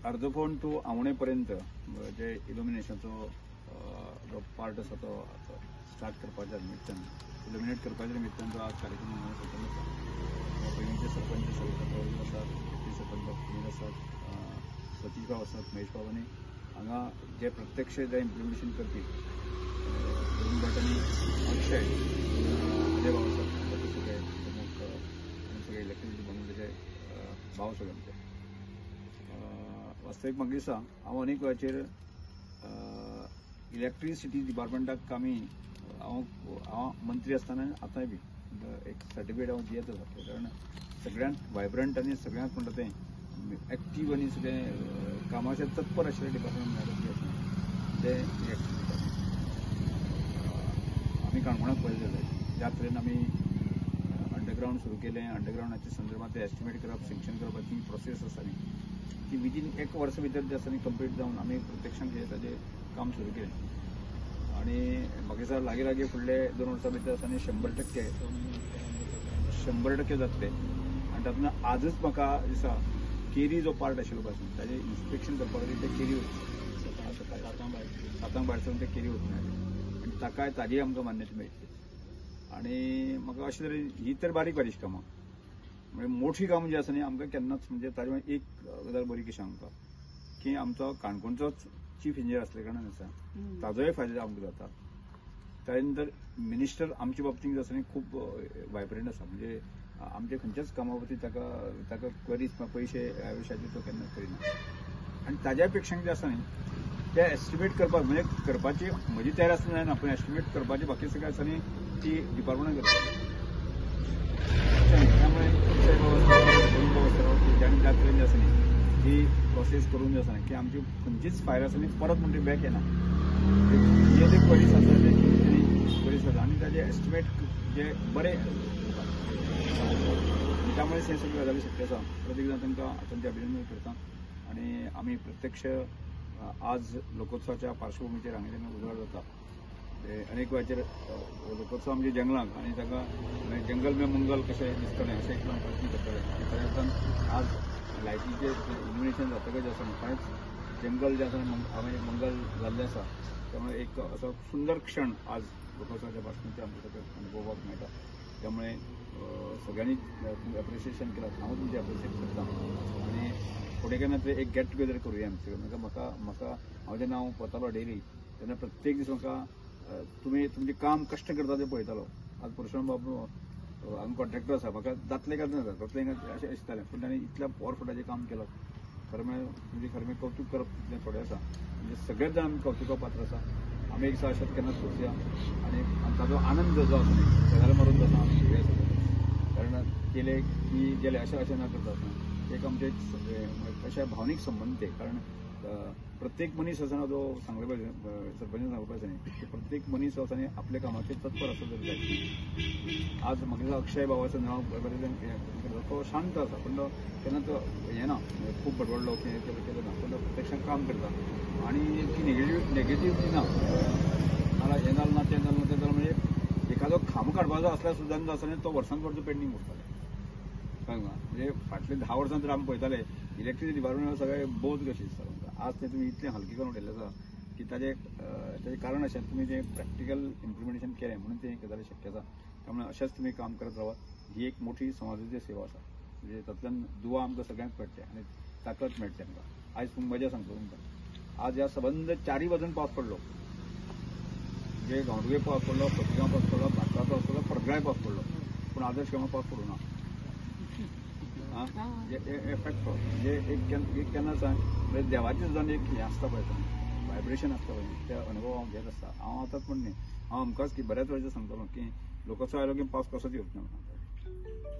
अर्दफोण to आवणे पर्यंत जे इल्युमिनेशनचो जो पार्ट आसा तो स्टार्ट करपाच्या निमित्तान इल्युमिनेट करपाच्या निमित्तान जो आज कार्यक्रम हांगा आसा पैंगीणचे सरपंच सविता आसात, डेप्युटी सरपंच डॉक्टर आसात, सतीश भाव आसात, महेश भाव आनी हांगा जे प्रत्यक्ष जे इम्प्लिमेंटेशन करपी दोन गटांनी अक्षय अजय भाव आसात, बाकी सगळे प्रमुख आनी सगळे इलेक्ट्रिसिटी मंडळाचे भाव सगळे आमचे. वास्तवीक म्हाका दिसता हांव अनेक वेळाचेर इलेक्ट्रिसिटी डिपार्टमेंटाक आमी हांव मंत्री आसतना आतांय बी एक सर्टिफिकेट हांव दियत आसा, कारण सगळ्यांत वायब्रंट आनी सगळ्यांत म्हणटा तें एक्टीव आनी सगळें कामाचेर तत्पर आशिल्लें डिपार्टमेंट मेळटा ते इलेक्ट्रिसिटी आमी काणकोणाक पळयलें जाल्यार ज्या तरेन आमी अंडरग्रावंड सुरू केलें, अंडरग्रावंडाच्या संदर्भांत सँक्शन करप ती प्रोसेस आसा न्ही ती विदीन एक वर्सा भितर जे आसा न्ही कंप्लीट जावन आमी प्रत्यक्षान ताजें काम सुरू केलें. आनी म्हाका दिसता लागीं फुडले 2 वर्सां भितर आसा न्ही 100% जातले. आनी तातूंत आजच म्हाका दिसता केरी जो पार्ट आशिल्लो पासून ताजें इन्स्पेक्शन करपा खातीर ते केरी सातांक भायर सावन ते केरी वचून आनी ताकाय ताजी आमकां मान्यता मेळटली. आनी म्हाका अशें तरेन ही तर बारीक बारीक कामां म्हणजे मोठी कामां जी आसा न्ही आमकां केन्नाच म्हणजे ताजे एक गजाल बरी कशी आमकां की आमचो काणकोणचोच चीफ इंजिनियर आसले कारणान आसा ताजोय फायदो आमकां जाता. ताजे नंतर मिनिस्टर आमच्या बाबतींत जो आसा न्ही खूब वायब्रंट आसा, म्हणजे आमच्या खंयच्याच कामा बाबतींत ताका क्वेरीज पयशे ह्या विशयाचेर तो केन्ना करिना. आनी ताज्या पेक्षा जे आसा न्ही ते एस्टिमेट करपाक म्हणजे करपाची म्हजी तयार आसना जायना, पूण एस्टिमेट करपाची बाकी सगळें आसा न्ही ती डिपार्टमेंटान करता. त्यामुळे ज्याने त्या तरेन जे आसा न्ही ही प्रोसेस करून जे आसा न्ही की आमची खंयचीच फायल आसा न्ही परत म्हणटी बॅक येना. जे जे क्वेरीज आसा ते क्वेरीज आसा आनी ताजे एस्टिमेट जे बरे त्यामुळे हे सगळे गजाली शक्य आसा. प्रत्येक जाण तांकां तांचें अभिनंदन करता. आनी आमी प्रत्यक्ष आज लोकोत्सवाच्या पार्श्वभूमीचेर हांगा जेन्ना उजवाड जाता अनेक वेळाचेर लोकोत्सव आमच्या जंगलांक आनी ताका जंगल में मंगल कशें दिसतलें अशें एक प्रयत्न करतले. ताच्या अर्थान आज लायटीचें इल्युमिनेशन जातकच जे आसा खरेंच जंगल जें आसा हांवें मंगल जाल्लें आसा. त्यामुळे एक असो सुंदर क्षण आज लोकोत्सवाच्या पार्श्वभूमीचेर आमच्या सगळ्यांक अनुभवपाक मेळटा. त्यामुळे सगळ्यांनी एप्रिशिएशन केलां, हांव तुमचें एप्रिशिएट करता. आनी फुडें केन्ना तरी एक गेट टुगेदर करुया आमचे. म्हाका हांव जेन्ना हांव वतालो डेली तेन्ना प्रत्येक दीस म्हाका तुमी तुमचें काम कश्ट करता तें पळयतालो. आज परशुराम बाबू हांगा कॉन्ट्रॅक्टर आसा, म्हाका जातलें काय ना जातलें काय अशें दिसतालें, पूण ताणें इतल्या पोरफुटाचें काम केलां. खरें म्हणजे खरें कौतूक करप तितलें थोडें आसा. म्हणजे सगळेच जाण आमी कौतुका पात्र आसा. आमी एक दिसा अशेंच केन्ना सोंसया आनी ताजो आनंद जो आसा न्ही सगळ्या मारून आसा आमी घेवया सगळे. कारण केले की गेले अशें ना करता एक आमचे अशे भावनीक संबंध ते. कारण प्रत्येक मनीस आसा जो सांगले पाहिजे सरपंचान सांगले पाहिजे न्ही प्रत्येक मनीस आसा न्ही आपल्या कामाचेर तत्पर आसता जर जाय. आज म्हाका अक्षय भावाचं नांव तो शांत आसा, पूण तो केन्ना तो हें ना खूब बडबडलो की केलं ना, पूण तो प्रत्यक्षान काम करता. आनी ती नेगेटिव्ह ना नाल्यार हें जालें ना तें जालें म्हणजे एखादो खांब काडपाचो आसल्यार सुद्दां जो आसा न्ही तो वर्सान परतून पेंडींग उरताले. कळ्ळें तुका. म्हणजे फाटले 10 वर्सां तर आमी पळयताले इलेक्ट्रिसिटी डिपार्टमेंट सगळें बोध कशी दिसता तुमकां. आज तें तुमी इतलें हलकें करून उडयल्लें आसा की ताजें कारण अशें तुमी तें प्रॅक्टिकल इम्प्लिमेंटेशन केलें म्हणून तें गजाली शक्य आसा. त्यामुळे अशेंच तुमी काम करत रावात. ही एक मोठी समाजाची सेवा आसा. म्हणजे तातूंतल्यान दुवा आमकां सगळ्यांक मेळटलें आनी ताकद मेळटली आमकां. आयज तुमकां मजा सांगता तुमकां आज ह्या सबंद 4 बाजून पावस पडलो. म्हणजे गांवडोंगरी पावस पडलो, खोतीगांव पावस पडलो, भाटकाळ पावस पडलो, परगळ्याय पावस पडलो, पूण आदर्श गांवां पावस पडूं ना. एफेक्ट म्हणजे एक केन्ना सांग म्हणजे देवाचें सुद्दां एक हें आसता पळय वायब्रेशन आसता पळय ते अनुभव हांव घेत आसता. हांव आतांच म्हण न्ही हांव अमकांच की बऱ्याच वेळाचेर सांगतलो की लोकोत्सव आयलो की पावस कसोच येवंक ना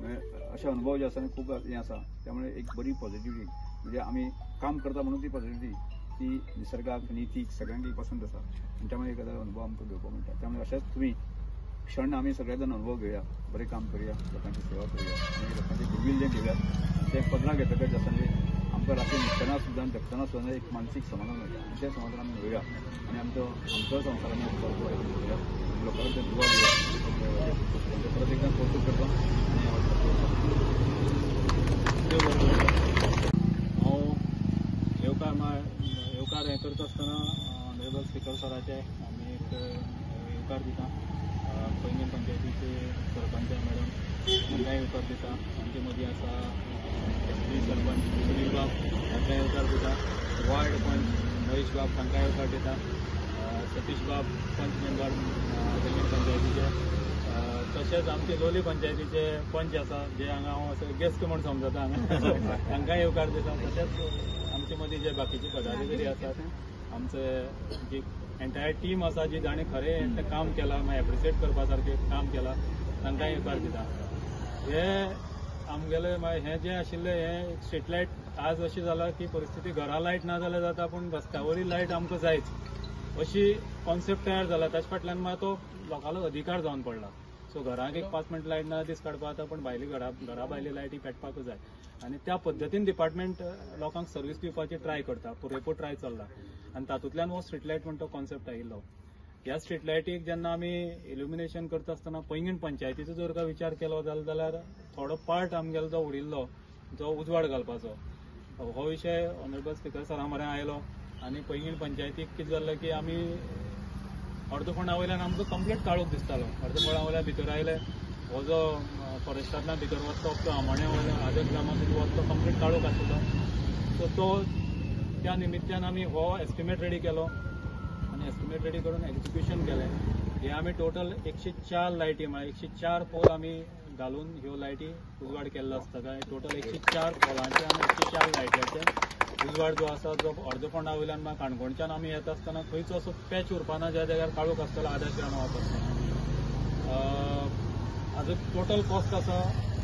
म्हणजे अशे अनुभव जे आसा खूब हें आसा. त्यामुळे एक बरी पॉझिटिव्हिटी म्हणजे आमी काम करता म्हणून ती पॉझिटिव्हिटी ती निसर्गाक नितीक सगळ्यांक पसंत आसा आनी त्यामुळे एक अनुभव आमकां घेवपाक मेळटा. त्यामुळे अशेंच तुमी क्षण आमी सगळे जाण अनुभव घेवया, बरें काम करया, लोकांची सेवा करूया आनी लोकांचें गुडवील जें घेवया ते पदरां घेतकच आसा म्हणजे आमकां राती न्हिदतना सुद्दां जगतना सुद्दां एक मानसीक समाधान मेळटा. आनी तें समाधान आमी घेवया आनी आमचो संवसार आमी घेवया, लोकांचे दुवा घेवया. परत एकदां कौतुक करता आनी हांव मुखार हें करता आसतना ऑनरेबल स्पीकर सराचे आमी एक येवकार दिता. पैंगीण पंचायतीचे सरपंच मॅडम तांकांय येवकार दिता. तांचे मदीं आसा डेप्युटी सरपंच सुनील बाब तांकांय येवकार दिता. वार्ड पंच महेश बाब तांकांय येवकार दिता. सतीश बाब पंच मेंबर पैंगीण पंचायतीचे. तशेंच आमचे लोलये पंचायतीचे पंच आसा जे हांगा हांव असो गेस्ट म्हूण समजता हांगा तांकांय येवकार दिता. तशेंच आमचे मदीं जे बाकीचे पदाधिकारी आसात आमचे जी एंटायर टीम आसा जी ताणें खरें तें काम केलां मागीर एप्रिशिएट करपा सारकें काम केलां तांकांय येवकार दिता. हे आमगेले मागीर हें जें आशिल्लें हें स्ट्रीट लायट आज अशी जाला की परिस्थिती घरा लायट ना जाल्यार जाता पूण रस्त्यावयली लायट आमकां जायच अशी कॉन्सेप्ट तयार जाला. ताचे फाटल्यान मागीर तो लोकांलो अधिकार जावन पडला. सो घराक एक 5 मिनट लायट ना दीस काडपा जाता पूण भायली घरा भायली लायट ही पेटपाकूच जाय आनी त्या पद्दतीन डिपार्टमेंट लोकांक सर्वीस दिवपाची ट्राय करता. पुरेपूर ट्राय चल्ला आनी तातूंतल्यान हो स्ट्रीट लायट म्हणटा तो कॉन्सेप्ट आयिल्लो. ह्या स्ट्रीट लायटीक जेन्ना आमी इल्युमिनेशन करता आसतना पैंगीण पंचायतीचो जर का विचार केलो जाल्यार थोडो पार्ट आमगेलो जो उरिल्लो जो उजवाड घालपाचो हो विशय ऑनरेबल स्पीकर सरा म्हऱ्यान आयलो आनी पैंगीण पंचायतीक कितें जाल्लें की आमी अर्दफोंडा वयल्यान आमकां कंप्लीट काळोख दिसतालो. अर्दफोंडा वयल्यान भितर आयले हो जो फॉरेस्टांतल्यान भितर वचतो तो आमाण्या वयल्यान आदर ग्रामांतून वचतो कंप्लीट काळोख आशिल्लो. सो तो त्या निमित्यान आमी हो एस्टिमेट रेडी केलो आनी एस्टिमेट रेडी करून एक्झिक्युशन केलें. हे आमी टोटल 104 लायटी म्हळ्यार 104 पोल आमी घालून ह्यो लायटी उजवाड केल्लो आसता काय. टोटल 104 पोलांचे आनी 104 लायटीचे उजवाड जो आसा जो अर्दफोंडा वयल्यान मागीर काणकोणच्यान आमी येता आसतना खंयच असो पॅच उरपाना ज्या जाग्यार काळोख आसतलो आदर्श ग्रामा वता आसतना. हाजो टोटल कॉस्ट आसा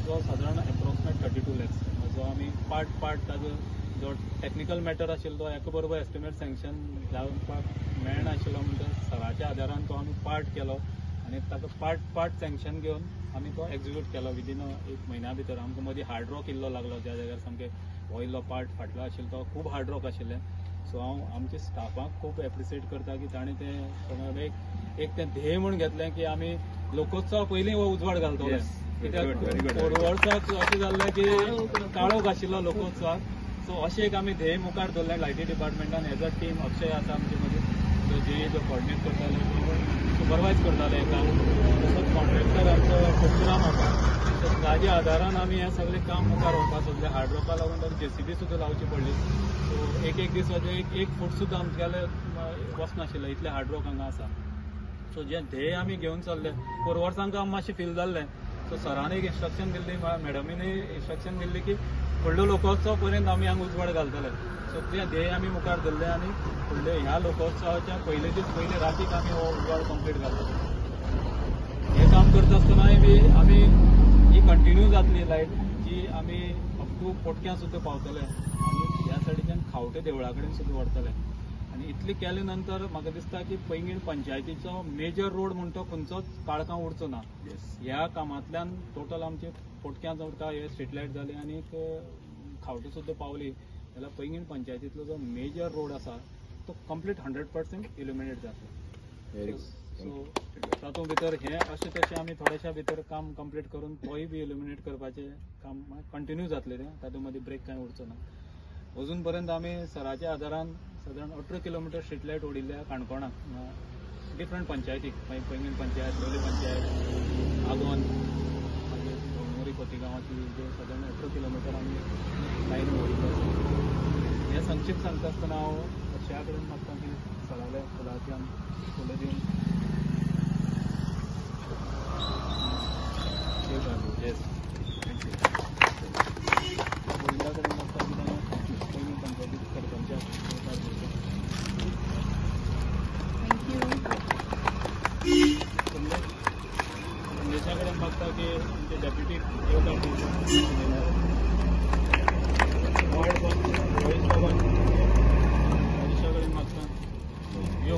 जो सादारण एप्रोक्सिमेट 32 lakhs जो आमी पार्ट ताजो जो टेक्निकल मॅटर आशिल्लो तो एका बरोबर एस्टिमेट सँक्शन जावपाक मेळनाशिल्लो म्हणटच सराच्या आदारान तो आमी पार्ट केलो आनी ताका पार्ट सँक्शन घेवन आमी तो एक्झिक्यूट केलो विदीन 1 म्हयन्या भितर. आमकां मदीं हार्ड रॉक इल्लो लागलो ज्या जाग्यार सामकें वयल्लो पार्ट फाटलो आशिल्लो तो खूब हार्ड रॉक आशिल्लें. सो हांव आमच्या स्टाफाक खूब एप्रिशिएट करता की ताणें तें एक तें ध्येय म्हूण घेतलें की आमी लोकोत्सवा पयलीं हो उजवाड घालतले. कित्याक वर्साक अशें जाल्लें की काळोख आशिल्लो लोकोत्सवाक. सो अशें एक आमी ध्येय मुखार दवरलें लायटी डिपार्टमेंटान. एज अ टीम अक्षय आसा आमचे मदीं जो जे कॉर्डिनेट करताले सुपरवायज करताले काम. तसोच कॉन्ट्रॅक्टर आमचो परशुराम आसा. ताज्या आदारान आमी हें सगळें काम मुखार व्हरपा सोदलें. हार्ड रॉका लागून तर JCB सुद्दां लावची पडली. सो एक दिसाचें एक फूट सुद्दां आमगेले वचनाशिल्लें इतलें हार्ड रॉक हांगा आसा. सो जें ध्येय आमी घेवन चल्ले वर्सांक आमकां मातशें फील जाल्लें. सो सरान एक इन्स्ट्रक्शन दिल्ली मॅडमीन इन्स्ट्रक्शन दिल्ली की फुडलो लोकोत्सव पर्यंत आमी हांगा उजवाड घालतले. सो तें ध्येय आमी मुखार धरलें आनी फुडले ह्या लोकोत्सवाच्या पयले दीस पयले रातीक आमी हो उजवाड कंप्लीट घालतले. हें काम करता आसतना आमी ही कंटिन्यू जातली लायट जी आमी अप टू पोटक्यां सुद्दां पावतले आनी ह्या सायडीच्यान खावटे देवळा कडेन सुद्दां व्हरतले. आनी इतलें केले नंतर म्हाका दिसता की पैंगीण पंचायतीचो मेजर रोड म्हणटा तो खंयचोच काळखां उरचो ना. ह्या कामांतल्यान टोटल आमचे पोटक्यां जर हे स्ट्रीट लायट जाली आनी खावटे सुद्दां पावली जाल्यार पैंगीण पंचायतींतलो जो मेजर रोड आसा तो कंप्लीट 100% इल्युमिनेट जातलो. सो तातूंत भितर हें अशें तशें आमी थोड्याशा भितर काम कंप्लीट करून तोय बी इल्युमिनेट करपाचें काम कंटिन्यू जातलें तें. तातूंत मदीं ब्रेक कांय उरचो ना. अजून पर्यंत आमी सराच्या आदारान सादारण 18 किलोमिटर स्ट्रीट लायट ओडिल्ल्या काणकोणाक डिफरंट पंचायतीक पैंगीण पंचायत, लोलये पंचायत, आगोंद, मागीर खोतीगांवाची जे सादारण 18 किलोमिटर आमी लायन ओडिल्ले. हें संक्षिप्त सांगता आसतना हांव अक्षया कडेन मागता की सराल्या फुलाच्यान फुलां दिवन येस गोविंदा कडेन मागता की ताणें पैंगीण पंचायतीक सरपंचाक संदेशा कडेन मागता की तुमचे डेप्युटी येवकार वार्ड पंच रोहित बाबान मनीषा कडेन मागता यो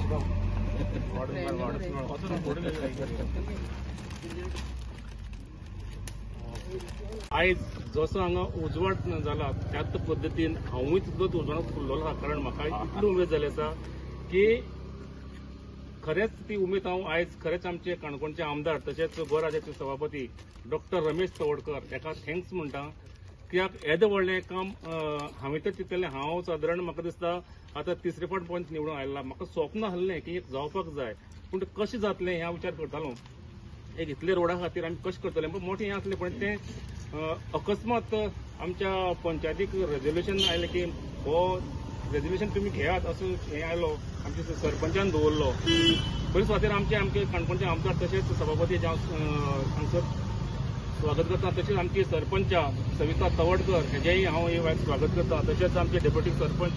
आयज जसो हांगा उजवाड जाला त्याच पद्दतीन हांवूय तितलोच उजवाडाक फुल्लो आसा. कारण म्हाका इतली उमेद जाली आसा की खरेंच ती उमेद हांव आयज खरेंच आमचे काणकोणचे आमदार तशेंच गोवा राज्याचे सभापती डॉक्टर रमेश तवडकर हेका थँक्स म्हणटा कित्याक येदें व्हडलें काम हांवें तर चिंतलें. हांव सादारण म्हाका दिसता आतां तिसरे फावट पंच निवडून आयला. म्हाका स्वप्न आसलें की एक जावपाक जाय, पूण तें कशें जातलें ह्या विचार करतालो. एक इतले रोडा खातीर आमी कशें करतले, पूण मोठें हें आसलें. पण तें अकस्मात आमच्या पंचायतीक रेजोल्युशन आयलें की हो रेजोल्युशन तुमी घेयात असो हें आयलो, आमच्या सरपंचान दवरलो. बरे सुवातेर आमचे काणकोणचे आमदार तशेंच सभापती हांगसर स्वागत करता. तशेंच आमची सरपंच सविता तवडकर हेजेंय हांव हे वेळार स्वागत करता. तशेंच आमचे डेप्युटी सरपंच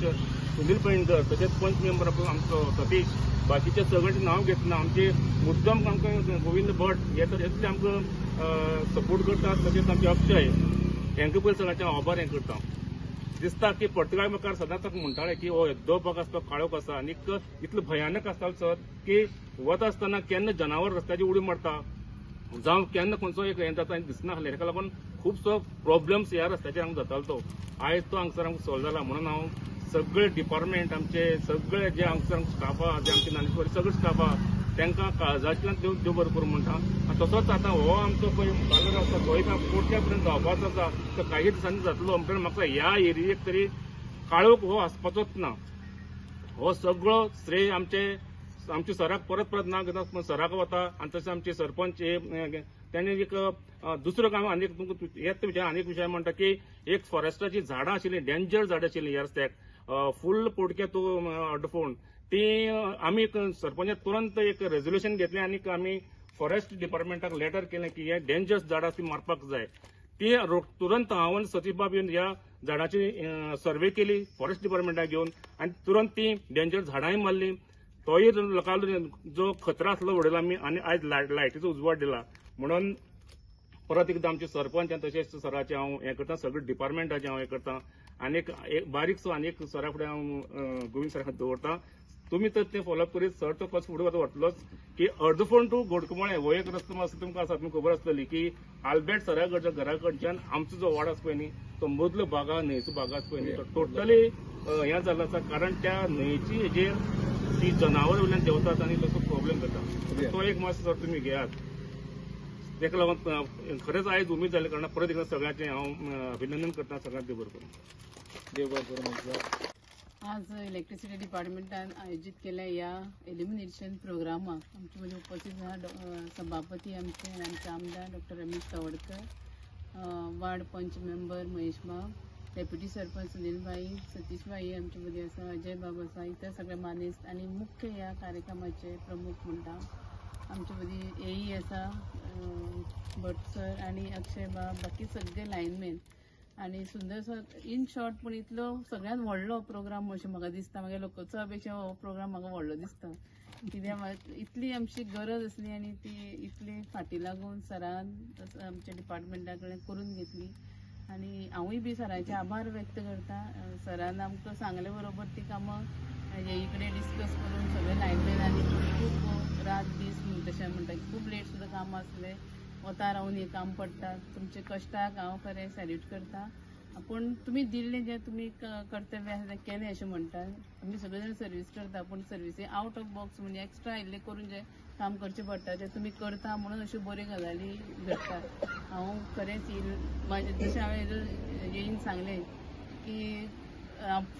सुनील पेडणकर, तशेंच पंच मेंबर आमचो सतीश, बाकीचे सगळ्यांचें नांव घेतना आमचे मुद्दम आमकां गोविंद भट हे तशेंच आमकां सपोर्ट करतात. तशेंच आमचे अक्षय हेंकां पयलीं सगळ्यांचे हांव आभार हें करता. दिसता की पर्तगाळ मुखार सदांच म्हणटाले की हो येद्दो भाग आसा तो काळोख आसा आनी इतलो भयानक आसतालो सर की वता आसतना केन्ना जनावर रस्त्याची उडी मारता जावं केन्ना खंयचो एक हें जाता दिसनासलें. हेका लागून खुबसो प्रॉब्लेम्स ह्या रस्त्याचेर हांगा जातालो तो. आयज तो हांगसर आमकां सॉल्व जाला. म्हणून हांव सगळे डिपार्टमेंट आमचे सगळे जे हांगसर स्टाफ आहा, जे आमचे ज्ञानेश्वरी सगळे स्टाफ आहा तांकां काळजांतल्यान देव बरें करूं म्हणटा. आनी तसोच आतां हो आमचो पळय पालर आसा गोंय कोर्टा पर्यंत जावपाचो आसा तो काही दिसांनी जातलो. म्हणटकीर म्हाका ह्या एरियेक तरी काळोख हो आसपाचोच ना. हो सगळो श्रेय आमचे सराक परत नांव घेता. पूण सराक वता. आनी तशें आमचे सरपंच त्यांनी एक दुसरो काम आनी हेच विशय आनी एक विशय म्हणटा की एक फॉरेस्टाची झाडां आशिल्लीं, डेंजर झाडां आशिल्लीं ह्या रस्त्याक फुल पोडक्या तूं अडफोन ती आमी सरपंचान तुरंत एक रेजोल्युशन घेतलें आनी आमी फॉरेस्ट डिपार्टमेंटाक लेटर केलें की हे डेंजर झाडां ती मारपाक जाय. ती तुरंत हांव सतीश बाब येवन ह्या झाडाची सर्वे केली फॉरेस्ट डिपार्टमेंटाक घेवन आनी तुरंत ती डेंजर झाडांय मारली. तोय लोकांलो जो खतरो आसलो उडयलो आमी आनी आयज लायटीचो उजवाड दिला. म्हणून परत एकदां आमचे सरपंच आनी तशेंच सराचें हांव हें करता, सगळे डिपार्टमेंटाचें हांव हें करता. आनी एक बारीकसो आनी एक सरा फुडें हांव गोविंद सरा दवरता. तुमी तर तें फॉलोअप करीत. सर तो कसो फुडें वतलोच की अर्दफोंड टू घोडकुमळे हो एक रस्तो मातसो तुमकां आसा, तुमकां खबर आसतली की आल्बर्ट सरा घरा कडच्यान आमचो जो वाड आसा पळय न्ही तो मदलो भाग आहा, न्हंयचो भाग आसा पळय न्ही तो टोटली हें जाल्लो आसा. कारण त्या न्हंयची हेजेर ती जनावर वयल्यान देंवतात आनी तसो प्रॉब्लेम जाता. तो एक मातसो सर तुमी घेयात. तेका लागून खरेंच आयज उमेद जाल्या कारणान परत एकदां सगळ्यांचें हांव अभिनंदन करता. सगळ्यांक देव बरें करूं. देव बरें करूं. आज इलेक्ट्रिसिटी डिपार्टमेंटान आयोजित केल्या या इल्युमिनेशन प्रोग्रामाक आमचे मध्ये उपस्थित आहा सभापती आमचे आमदार डॉक्टर रमेश तवडकर, वार्ड पंच मेंबर महेश बाब, डेप्युटी सरपंच सुनील भाई, सतीश भाई आमचे मध्ये आसा, अजय बाब आसा, इतर सगळे मानेस्त आणि मुख्य या कार्यक्रमाचे प्रमुख म्हणटा आमचे मध्ये एई आसा भट सर आणि अक्षय बाब, बाकी सगळे लायनमॅन आणि सुंदरसो इन शॉर्ट पूण इतलो सगळ्यात व्हडलो प्रोग्राम अशें म्हाका दिसता. म्हागे लोकोत्सवा पेक्षा हो प्रोग्राम म्हाका व्हडलो दिसता. कित्याक इतली आमची गरज आसली आनी ती इतली फाटी लागून सरान आमच्या डिपार्टमेंटा कडेन करून घेतली आनी हांवूय बी सराचे आभार व्यक्त करता. सरान आमकां सांगले बरोबर ती कामां हे कडेन डिस्कस करून सगळे लायनमॅनांनी खूब रात दीस तशें म्हणटा खूब लेट सुद्दां कामां आसलें. वता रावन हें काम पडटा. तुमचे कश्टाक हांव खरें सॅल्यूट करता. पूण तुमी दिल्लें जें तुमी कर्तव्य आसा तें केलें अशें म्हणटा. आमी सगळे जाण सर्वीस करता पूण सर्विसी आउट ऑफ बॉक्स म्हणजे एक्स्ट्रा इल्लें करून जें काम करचें पडटा तें तुमी करता म्हणून अश्यो बऱ्यो गजाली घडटात. हांव खरेंच जशें हांवें येवन सांगलें की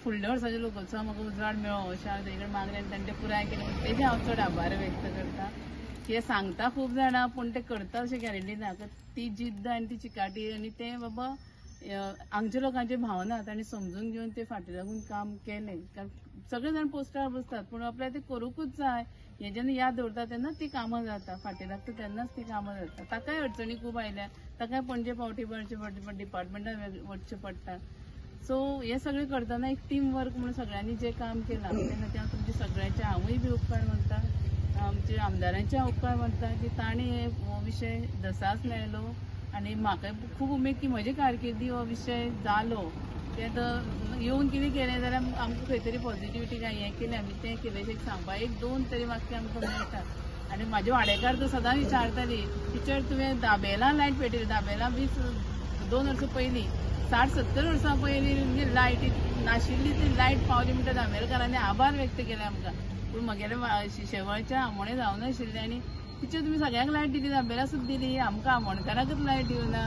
फुडल्या वर्साच्या लोकोत्सवाक म्हाका उजवाड मेळ्ळो अशें हांव तेजे कडेन मागलें आनी ताणें तें पुराय केलें. तेजे हांव चड आभार व्यक्त करता. ते सांगता खूब जाणां पूण ते करता अशें गॅरंटी ना. ती जिद्द आनी ती चिकाटी आनी ते बाबा हांगच्या लोकांचे भावना तांणी समजून घेवन ते फाटी लागून काम केलें. कारण सगळे जाण पोस्टार बसतात पूण आपल्याक ते करूंकूच जाय हें जेन्ना याद दवरता तेन्नाच ती कामां जाता. फाटी लागता तेन्नाच ती कामां जाता. ताकाय अडचणी खूब आयल्या. ताकाय पणजे पावटी पडचें डिपार्टमेंटान वचचें पडटा. सो हे सगळें करतना एक टीम वर्क म्हणून सगळ्यांनी जें काम केलां तेन्ना ते हांव तुमचे सगळ्यांचे हांवूय बी उपकार मानता. आमचे आमदारांचे उपकार मानता की तांणी हो विशय दसास लायलो आनी म्हाका खूब उमेद की म्हजे कारकिर्दी हो विशय जालो. ते येवन कितें केलें जाल्यार आमकां खंय तरी पॉझिटिव्हिटी काय हें केलें आमी तें केलें अशें सांगपा एक दोन तरी वाक्य आमकां मेळटा. आनी म्हाजे वाडेकार तर सदां विचारताली टिचर तुवें दाबेला लायट पेटयली. दाबेला बी 2 वर्सां पयलीं 60-70 वर्सां पयलीं म्हणजे लायट नाशिल्ली ती लायट पावली म्हणटा दाबेलकारांनी आभार व्यक्त केले आमकां. पूण म्हगेले शेवळच्या आमोणे जावं नाशिल्लें आनी टिचर तुमी सगळ्यांक लायट दिली दाबेला सुद्दां दिली आमकां आमोणकाराकच लायट दिवना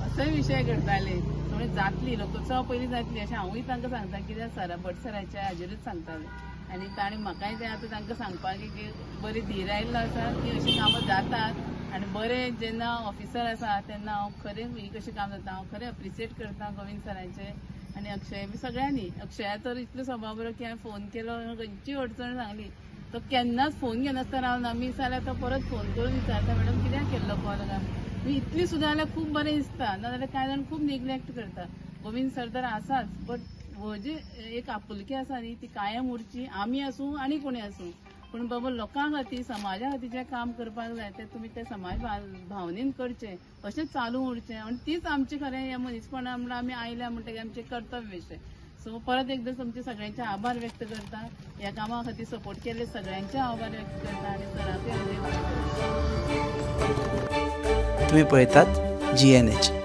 असोय विशय घडटाले. म्हणजे जातली लोकोत्सवा पयलीं जातली अशें हांवूय तांकां सांगता कित्याक भट सराच्या हाजेरूच सांगतालें आनी ताणें म्हाकाय तें आतां तांकां सांगपाक की बरी धीर आयिल्लो आसा की अशीं कामां जातात आनी बरें जेन्ना ऑफिसर आसा तेन्ना हांव खरें ही कशें काम जाता हांव खरें अप्रिशिएट करता गोविंद सराचें आनी अक्षय बी सगळ्यांनी अक्षया तर इतलो स्वभाव बरो की हांवें फोन केलो खंयची अडचण सांगली तो केन्नाच फोन घेनासतना रावना मिस जाल्यार तो परत फोन करून विचारता मॅडम कित्याक केल्लो कॉल काय मी इतली सुद्दां जाल्यार खूब बरें दिसता नाजाल्यार कांय जाण खूब निग्लेक्ट करता गोविंद सर तर आसाच बट हो जी एक आपुलकी आसा न्ही ती कायम उरची आमी आसूं आनी कोणी आसूं पूण बाबा लोकां खातीर समाजा खातीर जें काम करपाक जाय तें तुमी ते समाज भावनेन करचें अशें चालू उरचें आनी तीच आमचें खरें हें मनीसपणां म्हणल्यार आमी आयल्या म्हणटकीर आमचें कर्तव्य अशें सो परत एकदा तुमचे सगळ्यांचे आभार व्यक्त करता ह्या कामा खातीर सपोर्ट केले सगळ्यांचे आभार व्यक्त करता आनी सरांचे तुम्ही पळयतात GNH.